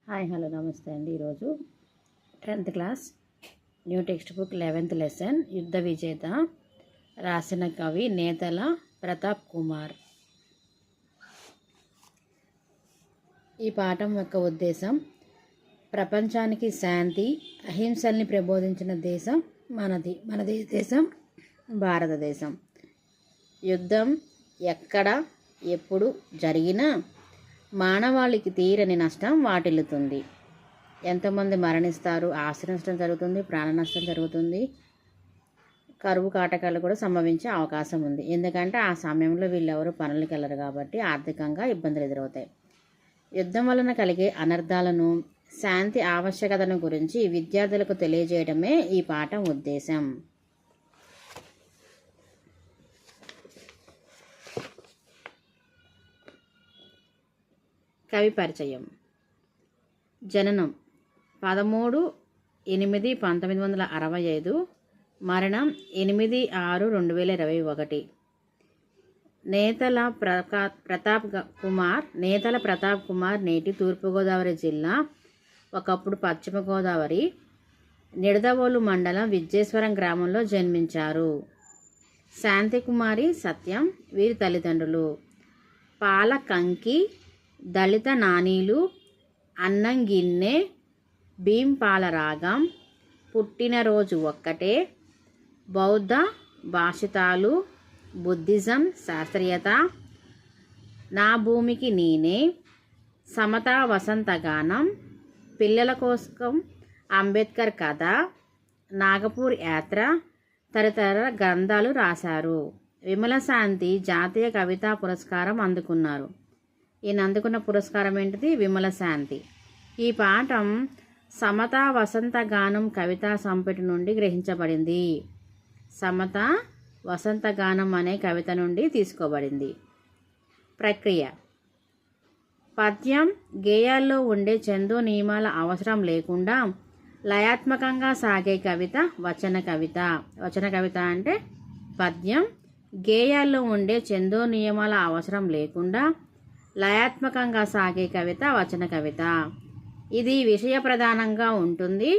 Hi hello నమస్తే అండి. ఈరోజు 10th class new text book 11th lesson యుద్ధ విజేత రాసిన కవి నేతల ప్రతాప్ కుమార్. ఈ పాఠం యొక్క ఉద్దేశం ప్రపంచానికి శాంతి అహింసల్ని ప్రబోధించిన దేశం మనది. మన దేశం భారతదేశం. యుద్ధం ఎక్కడ ఎప్పుడు జరిగినా మానవాళికి తీరని నష్టం వాటిల్లుతుంది. ఎంతోమంది మరణిస్తారు, ఆస్తి నష్టం జరుగుతుంది, ప్రాణ నష్టం జరుగుతుంది, కరువు కాటకాలు కూడా సంభవించే అవకాశం ఉంది. ఎందుకంటే ఆ సమయంలో వీళ్ళెవరు పనులకు వెళ్ళరు కాబట్టి ఆర్థికంగా ఇబ్బందులు ఎదురవుతాయి. యుద్ధం వలన కలిగే అనర్థాలను, శాంతి ఆవశ్యకతను గురించి విద్యార్థులకు తెలియజేయడమే ఈ పాఠం ఉద్దేశం. కవి పరిచయం. జననం 13/8/1965, మరణం 8/6/2021. నేతల ప్రతాప్ కుమార్ నేటి తూర్పుగోదావరి జిల్లా, ఒకప్పుడు పశ్చిమ గోదావరి, నిడదవోలు మండలం విద్యేశ్వరం గ్రామంలో జన్మించారు. శాంతికుమారి, సత్యం వీరి తల్లిదండ్రులు. పాల కంకి, దళిత నానీలు, అన్నం గిన్నె, భీంపాల రాగం, పుట్టినరోజు ఒక్కటే, బౌద్ధ భాషితాలు, బుద్ధిజం శాస్త్రీయత, నా భూమికి నేనే, సమతా వసంతగానం, పిల్లల కోసం అంబేద్కర్ కథ, నాగపూర్ యాత్ర తదితర గ్రంథాలు రాశారు. విమలశాంతి జాతీయ కవితా పురస్కారం అందుకున్నారు. ఈయన అందుకున్న పురస్కారం ఏంటిది? విమలశాంతి. ఈ పాఠం సమతా వసంతగానం కవితా సంపుటి నుండి గ్రహించబడింది. సమతా వసంతగానం అనే కవిత నుండి తీసుకోబడింది. ప్రక్రియ: పద్యం గేయాల్లో ఉండే ఛందో నియమాల అవసరం లేకుండా లయాత్మకంగా సాగే కవిత వచన కవిత. వచన కవిత అంటే పద్యం గేయాల్లో ఉండే ఛందో నియమాల అవసరం లేకుండా లయాత్మకంగా సాగే కవిత వచన కవిత. ఇది విషయ ప్రధానంగా ఉంటుంది.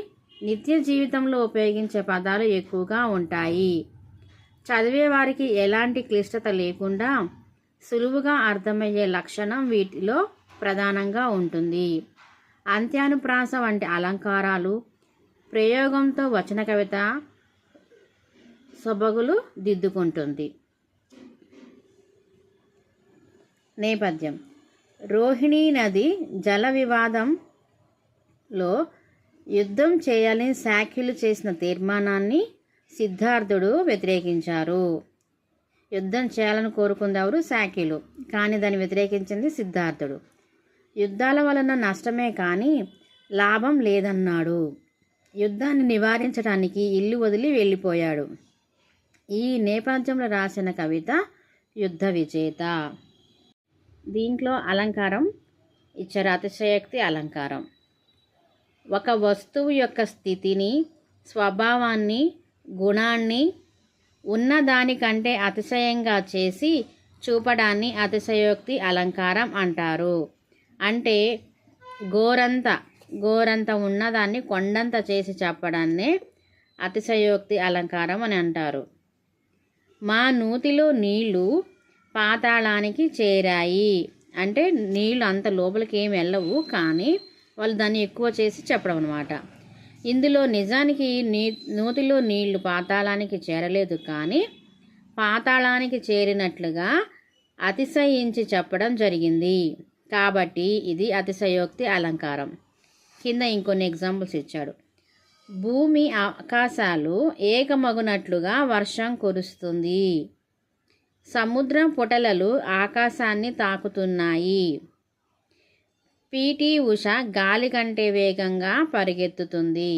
నిత్య జీవితంలో ఉపయోగించే పదాలు ఎక్కువగా ఉంటాయి. చదివే వారికి ఎలాంటి క్లిష్టత లేకుండా సులువుగా అర్థమయ్యే లక్షణం వీటిలో ప్రధానంగా ఉంటుంది. అంత్యానుప్రాస వంటి అలంకారాలు ప్రయోగంతో వచన కవిత సొబగులు దిద్దుకుంటుంది. నేపథ్యం: రోహిణీ నది జల వివాదంలో యుద్ధం చేయాలని శాక్యులు చేసిన తీర్మానాన్ని సిద్ధార్థుడు వ్యతిరేకించారు. యుద్ధం చేయాలని కోరుకుంది ఎవరు? శాక్యులు. కానీ దాన్ని వ్యతిరేకించింది సిద్ధార్థుడు. యుద్ధాల వలన నష్టమే కానీ లాభం లేదన్నాడు. యుద్ధాన్ని నివారించడానికి ఇల్లు వదిలి వెళ్ళిపోయాడు. ఈ నేపథ్యంలో రాసిన కవిత యుద్ధ విజేత. దీంట్లో అలంకారం ఇచ్చారు, అతిశయోక్తి అలంకారం. ఒక వస్తువు యొక్క స్థితిని, స్వభావాన్ని, గుణాన్ని ఉన్నదానికంటే అతిశయంగా చేసి చూపడాన్ని అతిశయోక్తి అలంకారం అంటారు. అంటే గోరంత ఉన్నదాన్ని కొండంత చేసి చెప్పడాన్నే అతిశయోక్తి అలంకారం అని అంటారు. మా నూతిలో నీళ్లు పాతాళానికి చేరాయి అంటే నీళ్ళు అంత లోపలికి ఏమి వెళ్ళవు, కానీ వాళ్ళు దాన్ని ఎక్కువ చేసి చెప్పడం అనమాట. ఇందులో నిజానికి నూతిలో నీళ్లు పాతాళానికి చేరలేదు, కానీ పాతాళానికి చేరినట్లుగా అతిశయించి చెప్పడం జరిగింది. కాబట్టి ఇది అతిశయోక్తి అలంకారం. కింద ఇంకొన్ని ఎగ్జాంపుల్స్ ఇచ్చాడు. భూమి ఆకాశాలు ఏకమగునట్లుగా వర్షం కురుస్తుంది. సముద్రం పొటలలు ఆకాశాన్ని తాకుతున్నాయి. పీటీ ఉష గాలి కంటే వేగంగా పరిగెత్తుతుంది.